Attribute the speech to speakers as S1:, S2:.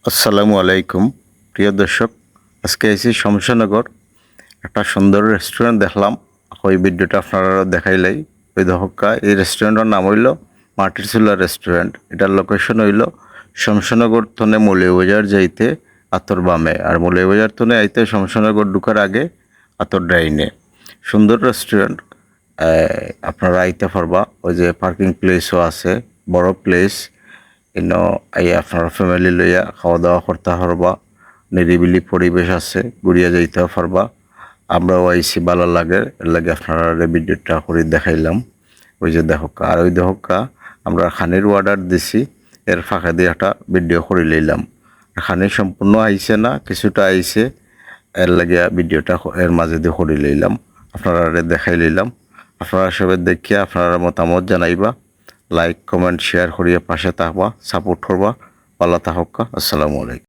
S1: আসসালামু আলাইকুম প্রিয় দর্শক। আজকে এসেছি শমশেরনগর একটা সুন্দর রেস্টুরেন্ট দেখলাম। ওই ভিডিওটা আপনারা দেখাইলাই। ওই দহকা এই রেস্টুরেন্টের নাম হইল মাটির চুলা রেস্টুরেন্ট। এটার লোকেশন হইল শমশেরনগর থনে মৌলভীবাজার যাইতে আতর বামে, আর মৌলভীবাজার থনে আইতে শমশেরনগর ঢুকার আগে আতর ডাইনে। সুন্দর রেস্টুরেন্ট, আপনারা আইতে পারবা। ওই যে পার্কিং প্লেসও আছে, বড় প্লেস। এই আপনার ফ্যামিলি লইয়া খাওয়া দাওয়া করতে পারবা। নিরিবিলি পরিবেশ আছে, ঘুরিয়া যাইতেও পারবা। আমরাও আইসি, ভালো লাগে, এর লাগে আপনারা ভিডিওটা করে দেখাইলাম। ওই যে দেখকা, আর ওই দেখকা আমরা খানির অর্ডার দিছি, এর ফাঁকা দিয়ে একটা ভিডিও করে লইলাম। খানি সম্পূর্ণ আইছে না, কিছুটা আইছে, এর লাগে ভিডিওটা এর মাঝে দিয়ে করে লইলাম, আপনারা দেখাই লইলাম। আপনারা সবাই দেখিয়া আপনারা মতামত জানাইবা। লাইক কমেন্ট শেয়ার করিয়া পাশে থাকবা, সাপোর্ট করবা। ভালো থাকা। আসসালামু আলাইকুম।